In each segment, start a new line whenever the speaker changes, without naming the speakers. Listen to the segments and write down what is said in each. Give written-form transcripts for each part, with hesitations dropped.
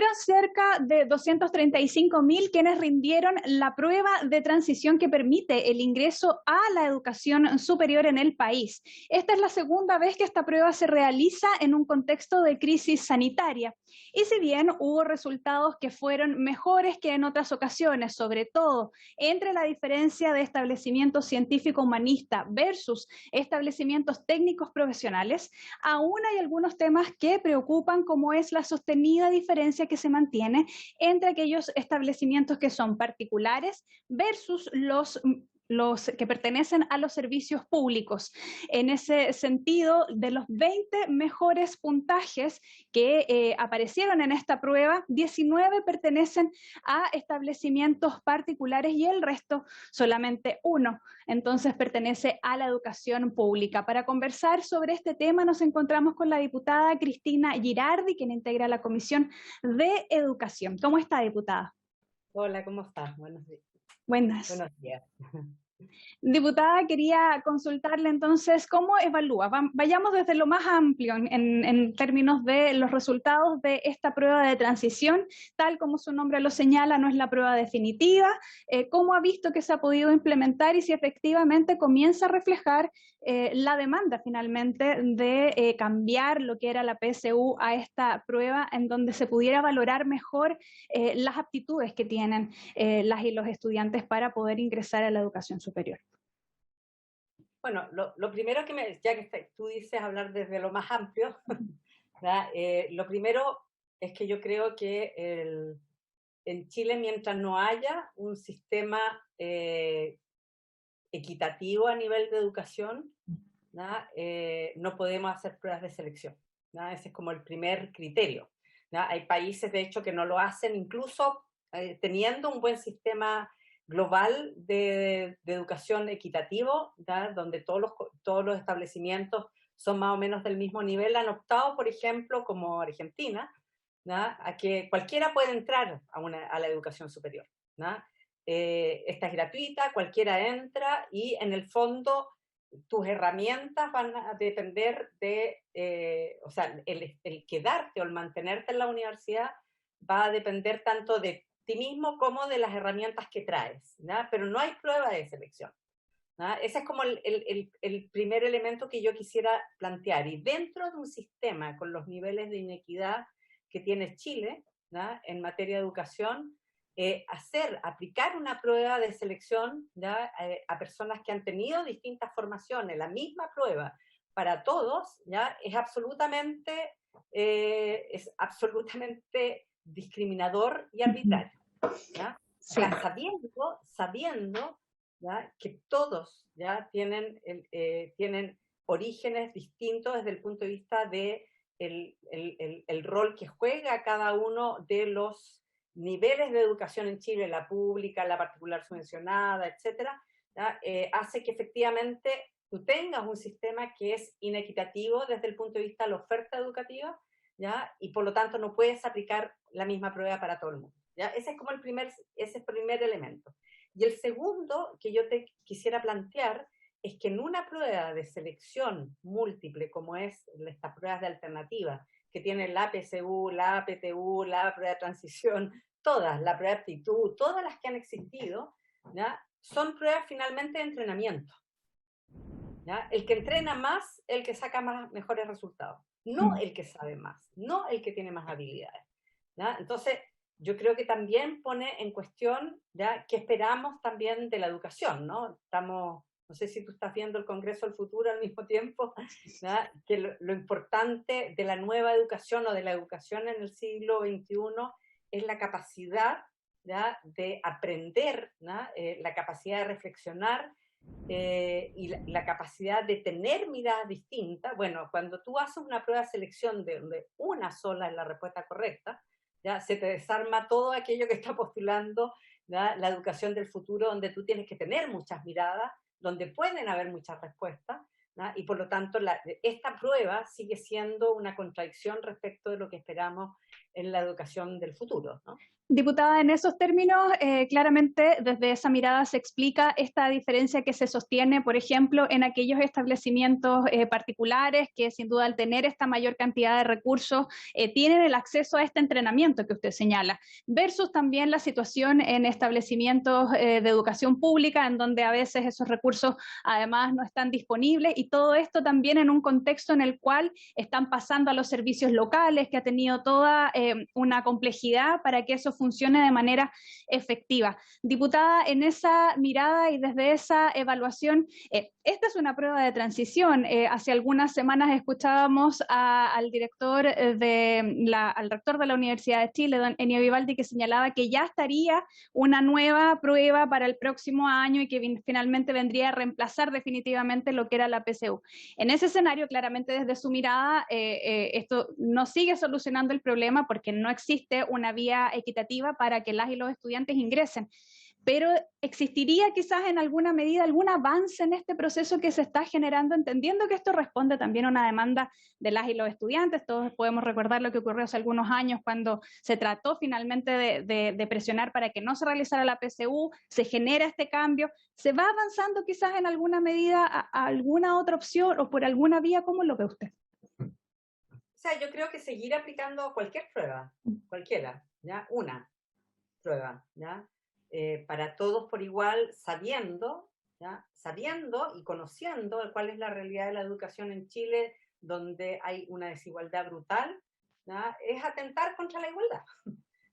Fueron cerca de 235.000 quienes rindieron la prueba de transición que permite el ingreso a la educación superior en el país. Esta es la segunda vez que esta prueba se realiza en un contexto de crisis sanitaria. Y si bien hubo resultados que fueron mejores que en otras ocasiones, sobre todo entre la diferencia de establecimientos científico-humanista versus establecimientos técnicos profesionales, aún hay algunos temas que preocupan, como es la sostenida diferencia que se mantiene entre aquellos establecimientos que son particulares versus los que pertenecen a los servicios públicos. En ese sentido, de los 20 mejores puntajes que aparecieron en esta prueba, 19 pertenecen a establecimientos particulares y el resto solamente uno. Entonces pertenece a la educación pública. Para conversar sobre este tema nos encontramos con la diputada Cristina Girardi, quien integra la Comisión de Educación. ¿Cómo está, diputada?
Hola, ¿cómo estás? Buenos días.
Buenas.
Buenos días.
Diputada, quería consultarle entonces cómo evalúa. Vayamos desde lo más amplio en términos de los resultados de esta prueba de transición. Tal como su nombre lo señala, no es la prueba definitiva. ¿Cómo ha visto que se ha podido implementar y si efectivamente comienza a reflejar la demanda finalmente de cambiar lo que era la PSU a esta prueba en donde se pudiera valorar mejor las aptitudes que tienen las y los estudiantes para poder ingresar a la educación superior?
Bueno, lo primero que ya que tú dices hablar desde lo más amplio, lo primero es que yo creo que en Chile, mientras no haya un sistema equitativo a nivel de educación, no podemos hacer pruebas de selección. Ese es como el primer criterio. Hay países, de hecho, que no lo hacen, incluso teniendo un buen sistema global de educación equitativo, donde todos los establecimientos son más o menos del mismo nivel, han optado, por ejemplo, como Argentina, a que cualquiera puede entrar a la educación superior. Esta es gratuita, cualquiera entra y en el fondo tus herramientas van a depender de, o sea, el quedarte o el mantenerte en la universidad va a depender tanto de ti mismo como de las herramientas que traes, pero no hay prueba de selección. Ese es como el primer elemento que yo quisiera plantear. Y dentro de un sistema con los niveles de inequidad que tiene Chile en materia de educación, aplicar una prueba de selección a personas que han tenido distintas formaciones, la misma prueba para todos, es absolutamente discriminador y arbitrario.
Sí.
Sabiendo que todos tienen orígenes distintos desde el punto de vista de el rol que juega cada uno de los niveles de educación en Chile, la pública, la particular subvencionada, etcétera, hace que efectivamente tú tengas un sistema que es inequitativo desde el punto de vista de la oferta educativa, y por lo tanto no puedes aplicar la misma prueba para todo el mundo. Ese es como el primer elemento. Y el segundo que yo te quisiera plantear es que en una prueba de selección múltiple, como es estas pruebas de alternativa, que tienen la PSU, la APTU, la prueba de transición, todas, la prueba de aptitud, todas las que han existido, son pruebas finalmente de entrenamiento. El que entrena más, el que saca mejores resultados, no el que sabe más, no el que tiene más habilidades. Entonces, yo creo que también pone en cuestión qué esperamos también de la educación, ¿no? No sé si tú estás viendo el Congreso del Futuro al mismo tiempo, que lo importante de la nueva educación o de la educación en el siglo XXI es la capacidad de aprender, la capacidad de reflexionar y la capacidad de tener miradas distintas. Bueno, cuando tú haces una prueba de selección donde una sola es la respuesta correcta, se te desarma todo aquello que está postulando la educación del futuro, donde tú tienes que tener muchas miradas, donde pueden haber muchas respuestas, y por lo tanto esta prueba sigue siendo una contradicción respecto de lo que esperamos en la educación del futuro, ¿no?
Diputada, en esos términos, claramente desde esa mirada se explica esta diferencia que se sostiene, por ejemplo, en aquellos establecimientos particulares que sin duda al tener esta mayor cantidad de recursos tienen el acceso a este entrenamiento que usted señala, versus también la situación en establecimientos de educación pública en donde a veces esos recursos además no están disponibles y todo esto también en un contexto en el cual están pasando a los servicios locales, que ha tenido toda una complejidad para que eso funcione de manera efectiva. Diputada, en esa mirada y desde esa evaluación, esta es una prueba de transición. Hace algunas semanas escuchábamos al rector de la Universidad de Chile, don Enio Vivaldi, que señalaba que ya estaría una nueva prueba para el próximo año y que finalmente vendría a reemplazar definitivamente lo que era la PSU. En ese escenario, claramente desde su mirada, esto no sigue solucionando el problema porque no existe una vía equitativa para que las y los estudiantes ingresen. Pero ¿existiría quizás en alguna medida algún avance en este proceso que se está generando, entendiendo que esto responde también a una demanda de las y los estudiantes? Todos podemos recordar lo que ocurrió hace algunos años cuando se trató finalmente de presionar para que no se realizara la PSU, se genera este cambio. ¿Se va avanzando quizás en alguna medida a alguna otra opción o por alguna vía? ¿Cómo lo ve usted?
O sea, yo creo que seguir aplicando cualquier prueba, cualquiera, ¿ya? Una prueba, ¿ya? Para todos por igual, sabiendo, ¿ya? Sabiendo y conociendo cuál es la realidad de la educación en Chile, donde hay una desigualdad brutal, ¿ya? Es atentar contra la igualdad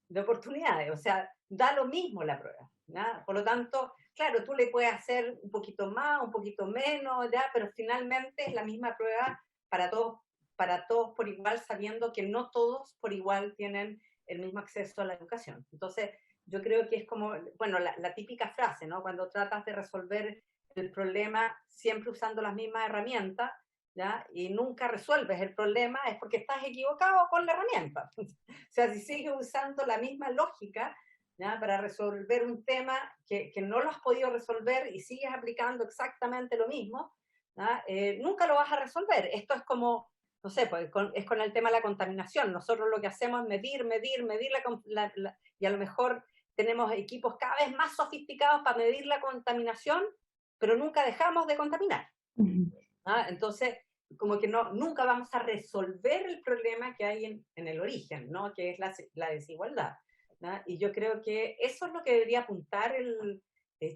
de oportunidades, o sea, da lo mismo la prueba, ¿ya? Por lo tanto, claro, tú le puedes hacer un poquito más, un poquito menos, ¿ya? Pero finalmente es la misma prueba para todos por igual, sabiendo que no todos por igual tienen el mismo acceso a la educación. Entonces, yo creo que es como, bueno, la típica frase, ¿no? Cuando tratas de resolver el problema siempre usando las mismas herramientas, ¿ya? Y nunca resuelves el problema, es porque estás equivocado con la herramienta. O sea, si sigues usando la misma lógica, ¿ya? Para resolver un tema que no lo has podido resolver y sigues aplicando exactamente lo mismo, ¿ya? Nunca lo vas a resolver. Esto es como, no sé, pues es con el tema de la contaminación. Nosotros lo que hacemos es medir y a lo mejor tenemos equipos cada vez más sofisticados para medir la contaminación, pero nunca dejamos de contaminar. ¿Ah? Entonces, como que nunca vamos a resolver el problema que hay en el origen, ¿no? Que es la desigualdad, ¿no? Y yo creo que eso es lo que debería apuntar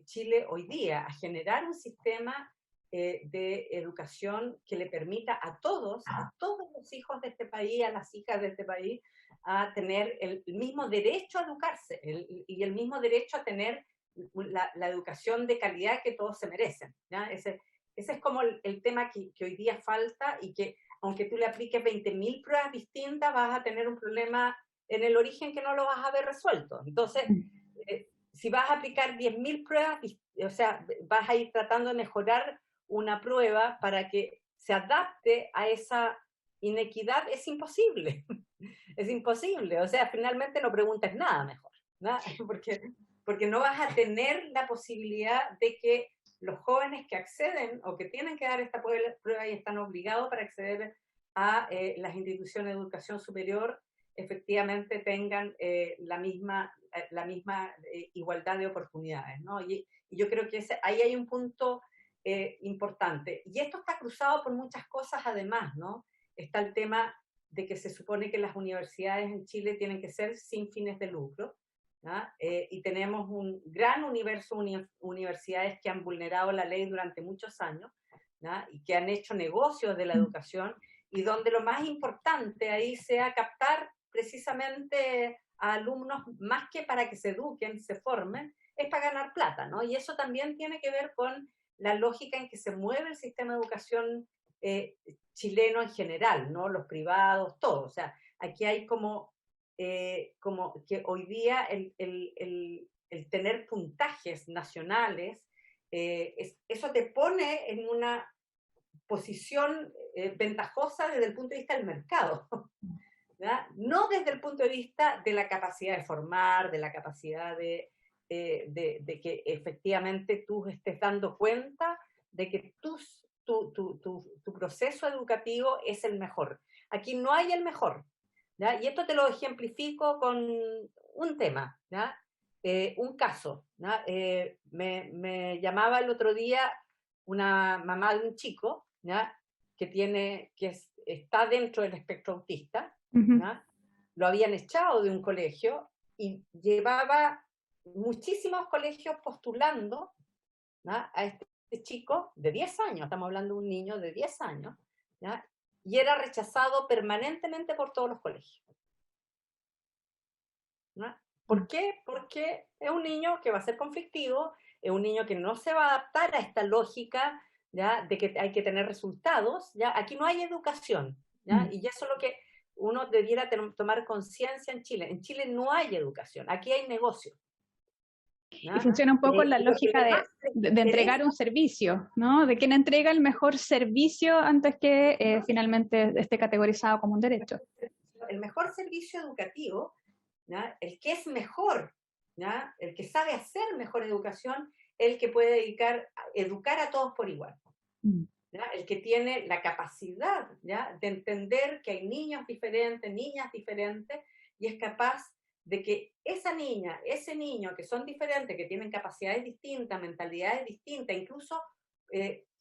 Chile hoy día, a generar un sistema de educación que le permita a todos los hijos de este país, a las hijas de este país, a tener el mismo derecho a educarse y el mismo derecho a tener la educación de calidad que todos se merecen, ¿ya? Ese es como el tema que hoy día falta y que aunque tú le apliques 20.000 pruebas distintas, vas a tener un problema en el origen que no lo vas a ver resuelto. Entonces, si vas a aplicar 10.000 pruebas, o sea, vas a ir tratando de mejorar una prueba para que se adapte a esa inequidad, es imposible. Es imposible. O sea, finalmente no preguntes nada mejor, ¿no? Porque no vas a tener la posibilidad de que los jóvenes que acceden o que tienen que dar esta prueba y están obligados para acceder a las instituciones de educación superior efectivamente tengan la misma igualdad de oportunidades, ¿no? Y yo creo que ahí hay un punto importante. Y esto está cruzado por muchas cosas además, ¿no? Está el tema de que se supone que las universidades en Chile tienen que ser sin fines de lucro, y tenemos un gran universo de universidades que han vulnerado la ley durante muchos años, ¿no? Y que han hecho negocios de la educación y donde lo más importante ahí sea captar precisamente a alumnos más que para que se eduquen, se formen, es para ganar plata, ¿no? Y eso también tiene que ver con la lógica en que se mueve el sistema de educación chileno en general, ¿no? Los privados, todo. O sea, aquí hay como que hoy día el tener puntajes nacionales, eso te pone en una posición ventajosa desde el punto de vista del mercado, ¿ya? No desde el punto de vista de la capacidad de formar, de la capacidad de que efectivamente tú estés dando cuenta de que tu proceso educativo es el mejor. Aquí no hay el mejor. ¿ya? Y esto te lo ejemplifico con un tema, ¿ya? Un caso, ¿ya? Me llamaba el otro día una mamá de un chico, ¿ya? Está dentro del espectro autista, ¿ya? Lo habían echado de un colegio y llevaba muchísimos colegios postulando, ¿ya? A este chico de 10 años, estamos hablando de un niño de 10 años, ¿ya? Y era rechazado permanentemente por todos los colegios, ¿no? ¿Por qué? Porque es un niño que va a ser conflictivo, es un niño que no se va a adaptar a esta lógica, ¿ya? De que hay que tener resultados, ¿ya? Aquí no hay educación, ¿ya? Y eso es lo que uno debiera tomar conciencia en Chile. En Chile no hay educación, aquí hay negocio,
Y
¿ya?
funciona un poco la
Lo que
lógica
más
de entregar un servicio, ¿no? De quien entrega el mejor servicio antes que finalmente esté categorizado como un derecho.
El mejor servicio educativo, ¿ya? El que es mejor, ¿ya? El que sabe hacer mejor educación, el que puede educar a todos por igual, ¿ya? El que tiene la capacidad, ¿ya? De entender que hay niños diferentes, niñas diferentes, y es capaz de que esa niña, ese niño que son diferentes, que tienen capacidades distintas, mentalidades distintas, incluso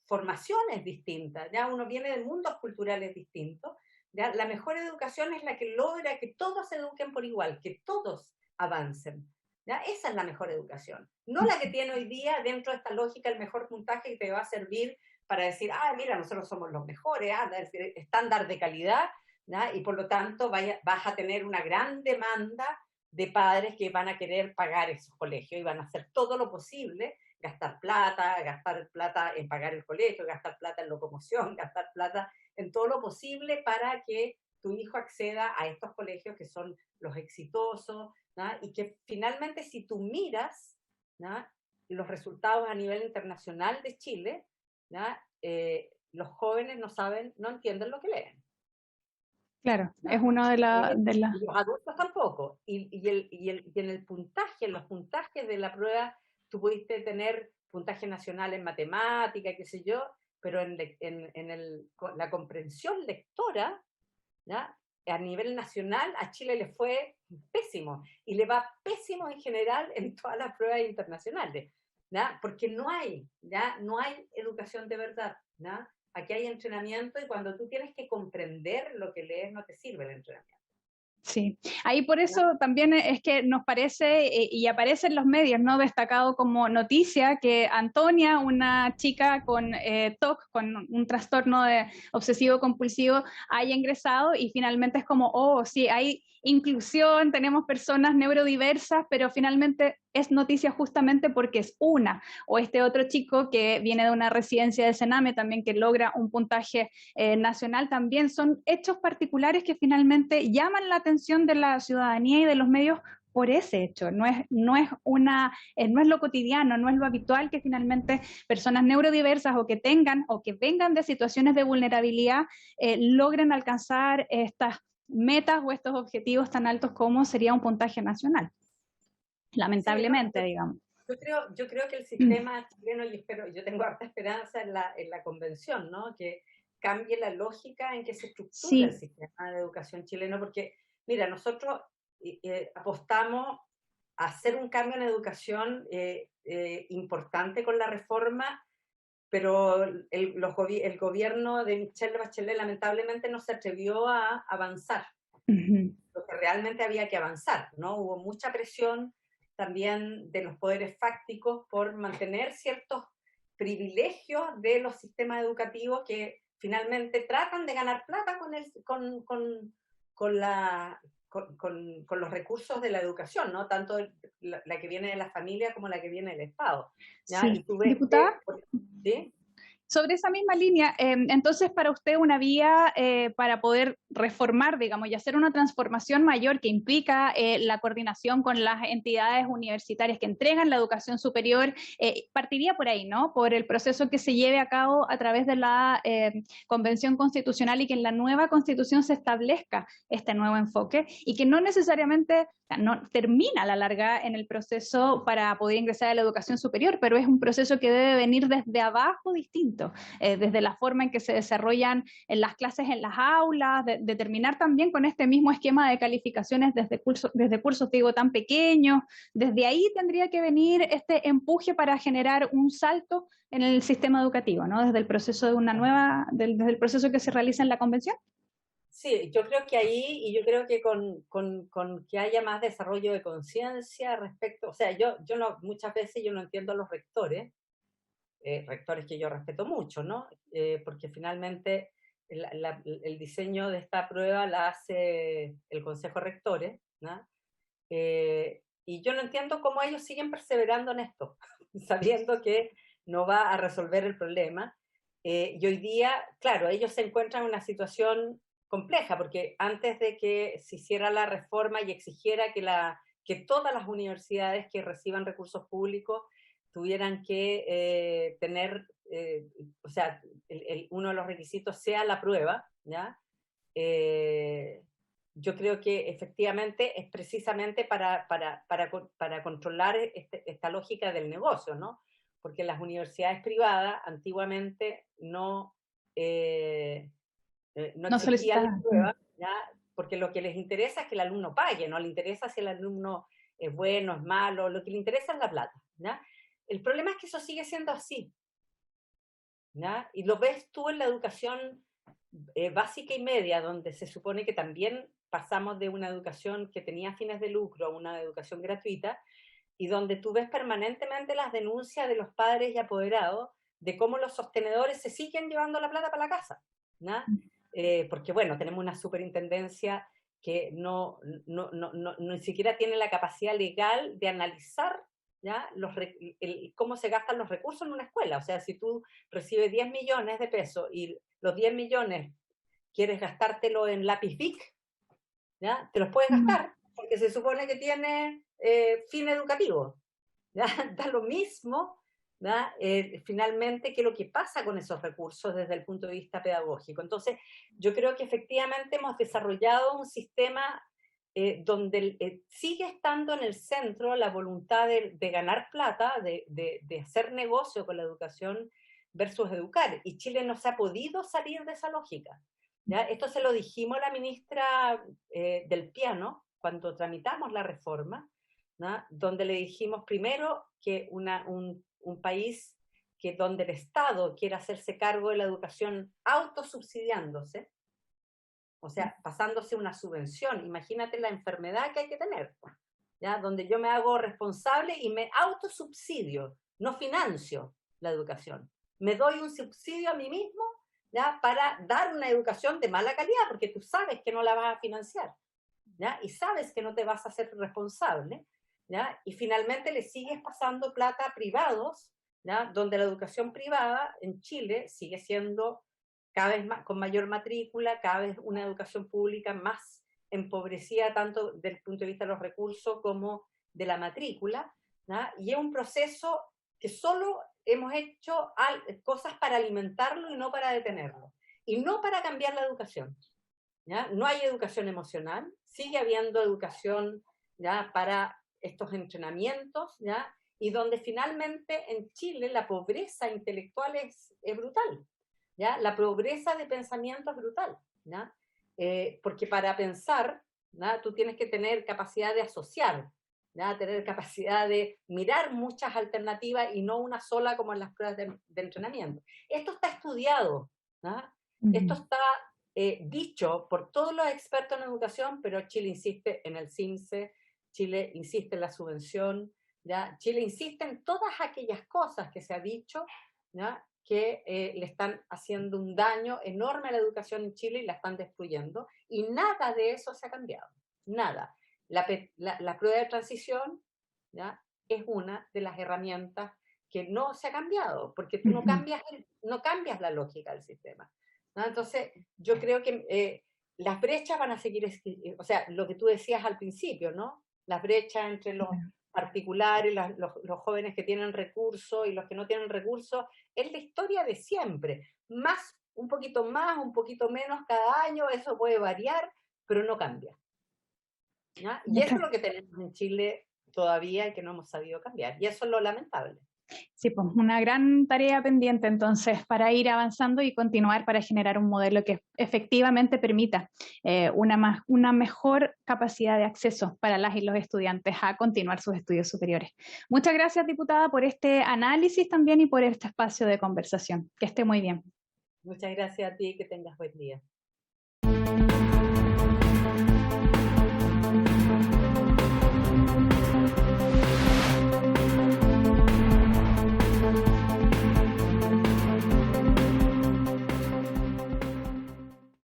formaciones distintas, ya uno viene de mundos culturales distintos, ¿ya? La mejor educación es la que logra que todos se eduquen por igual, que todos avancen, ¿ya? Esa es la mejor educación, no la que tiene hoy día dentro de esta lógica el mejor puntaje que te va a servir para decir, mira, nosotros somos los mejores, estándar de calidad, ¿ya? Y por lo tanto vas a tener una gran demanda de padres que van a querer pagar esos colegios y van a hacer todo lo posible, gastar plata en pagar el colegio, gastar plata en locomoción, gastar plata en todo lo posible para que tu hijo acceda a estos colegios que son los exitosos, ¿no? Y que finalmente si tú miras, ¿no? Los resultados a nivel internacional de Chile, ¿no? Los jóvenes no entienden lo que leen.
Claro,
¿No?
es uno de las...
Y los adultos tampoco. Y en el puntaje, en los puntajes de la prueba, tú pudiste tener puntaje nacional en matemática, qué sé yo, pero la comprensión lectora, ¿ya? A nivel nacional a Chile le fue pésimo, y le va pésimo en general en todas las pruebas internacionales, ¿ya? Porque no hay educación de verdad, ¿ya? Aquí hay entrenamiento y cuando tú tienes que comprender lo que lees no te sirve el entrenamiento.
Sí, ahí por eso también es que nos parece, y aparece en los medios, ¿no? Destacado como noticia que Antonia, una chica con TOC, con un trastorno obsesivo compulsivo, haya ingresado y finalmente es como, oh, sí, hay inclusión, tenemos personas neurodiversas, pero finalmente es noticia justamente porque es una. O este otro chico que viene de una residencia de Sename también que logra un puntaje nacional, también son hechos particulares que finalmente llaman la atención de la ciudadanía y de los medios por ese hecho. No es lo cotidiano, no es lo habitual que finalmente personas neurodiversas o que tengan o que vengan de situaciones de vulnerabilidad logren alcanzar estas metas o estos objetivos tan altos como sería un puntaje nacional. Lamentablemente,
sí,
digamos.
Yo creo que el sistema chileno, y yo tengo harta esperanza en la convención, ¿no? Que cambie la lógica en que se estructura el sistema de educación chileno, porque, mira, nosotros apostamos a hacer un cambio en educación importante con la reforma, pero el gobierno de Michelle Bachelet lamentablemente no se atrevió a avanzar, lo que realmente había que avanzar, ¿no? Hubo mucha presión también de los poderes fácticos por mantener ciertos privilegios de los sistemas educativos que finalmente tratan de ganar plata con los recursos de la educación, ¿no? Tanto la que viene de la familia como la que viene del Estado, ¿ya?
Sí.
Y tú ves
¿Diputada?
¿sí?
Sobre esa misma línea, entonces para usted una vía para poder reformar, digamos, y hacer una transformación mayor que implica la coordinación con las entidades universitarias que entregan la educación superior, partiría por ahí, ¿no? Por el proceso que se lleve a cabo a través de la Convención Constitucional y que en la nueva Constitución se establezca este nuevo enfoque y que no necesariamente no termina a la larga en el proceso para poder ingresar a la educación superior, pero es un proceso que debe venir desde abajo distinto. distinto, desde la forma en que se desarrollan en las clases en las aulas, de terminar también con este mismo esquema de calificaciones desde cursos, digo, tan pequeños. Desde ahí tendría que venir este empuje para generar un salto en el sistema educativo, ¿no? Desde el proceso de una nueva, desde el proceso que se realiza en la convención.
Sí, yo creo que ahí, y yo creo que con que haya más desarrollo de conciencia respecto, o sea, yo no, muchas veces yo no entiendo a los rectores, rectores que yo respeto mucho, ¿no? Porque finalmente el diseño de esta prueba la hace el Consejo de Rectores, ¿no? Y yo no entiendo cómo ellos siguen perseverando en esto, sabiendo que no va a resolver el problema. Y hoy día, claro, ellos se encuentran en una situación compleja, porque antes de que se hiciera la reforma y exigiera que todas las universidades que reciban recursos públicos tuvieran que tener, o sea, uno de los requisitos sea la prueba, ¿ya? Yo creo que efectivamente es precisamente para controlar esta lógica del negocio, ¿no? Porque las universidades privadas antiguamente no
No
exigían la
solicitada.
prueba, ¿ya? Porque lo que les interesa es que el alumno pague, no le interesa si el alumno es bueno, es malo, lo que le interesa es la plata, ¿ya? El problema es que eso sigue siendo así, ¿ya? Y lo ves tú en la educación básica y media, donde se supone que también pasamos de una educación que tenía fines de lucro a una educación gratuita, y donde tú ves permanentemente las denuncias de los padres y apoderados de cómo los sostenedores se siguen llevando la plata para la casa, ¿no? Porque bueno, tenemos una superintendencia que ni siquiera tiene la capacidad legal de analizar, ¿ya? Cómo se gastan los recursos en una escuela. O sea, si tú recibes 10 millones de pesos y los 10 millones quieres gastártelo en lápiz Bic, ¿ya? Te los puedes gastar, porque se supone que tiene fin educativo, ¿ya? Da lo mismo, ¿ya? Finalmente, qué es lo que pasa con esos recursos desde el punto de vista pedagógico. Entonces, yo creo que efectivamente hemos desarrollado un sistema donde sigue estando en el centro la voluntad de ganar plata, de hacer negocio con la educación versus educar. Y Chile no se ha podido salir de esa lógica, ¿ya? Esto se lo dijimos a la ministra del Piano cuando tramitamos la reforma, ¿no? Donde le dijimos primero que un país donde el Estado quiere hacerse cargo de la educación autosubsidiándose, o sea, pasándose una subvención, imagínate la enfermedad que hay que tener, ¿ya? Donde yo me hago responsable y me autosubsidio, no financio la educación. Me doy un subsidio a mí mismo, ¿ya? Para dar una educación de mala calidad, porque tú sabes que no la vas a financiar, ¿ya? Y sabes que no te vas a hacer responsable, ¿ya? Y finalmente le sigues pasando plata a privados, ¿ya? Donde la educación privada en Chile sigue siendo cada vez más, con mayor matrícula, cada vez una educación pública más empobrecida, tanto desde el punto de vista de los recursos como de la matrícula, ¿ya? Y es un proceso que solo hemos hecho cosas para alimentarlo y no para detenerlo, y no para cambiar la educación, ¿ya? No hay educación emocional, sigue habiendo educación, ¿ya? Para estos entrenamientos, ¿ya? Y donde finalmente en Chile la pobreza intelectual es brutal, ¿ya? La pobreza de pensamiento es brutal, ¿ya? Porque para pensar, ¿ya? Tú tienes que tener capacidad de asociar, ¿ya? Tener capacidad de mirar muchas alternativas y no una sola como en las pruebas de entrenamiento. Esto está estudiado, ¿ya? Esto está dicho por todos los expertos en educación, pero Chile insiste en el CIMSE, Chile insiste en la subvención, ¿ya? Chile insiste en todas aquellas cosas que se ha dicho, ¿ya? Que le están haciendo un daño enorme a la educación en Chile y la están destruyendo, y nada de eso se ha cambiado, nada. La prueba de transición, ¿ya? Es una de las herramientas que no se ha cambiado, porque tú no cambias la lógica del sistema, ¿no? Entonces, yo creo que las brechas van a seguir, o sea, lo que tú decías al principio, ¿no? Las brechas entre los particulares, los jóvenes que tienen recursos y los que no tienen recursos, es la historia de siempre. Más, un poquito menos cada año, eso puede variar, pero no cambia, ¿ya? Y eso es lo que tenemos en Chile todavía y que no hemos sabido cambiar. Y eso es lo lamentable.
Sí, pues una gran tarea pendiente entonces para ir avanzando y continuar para generar un modelo que efectivamente permita una mejor capacidad de acceso para las y los estudiantes a continuar sus estudios superiores. Muchas gracias, diputada, por este análisis también y por este espacio de conversación. Que esté muy bien.
Muchas gracias a ti, que tengas buen día.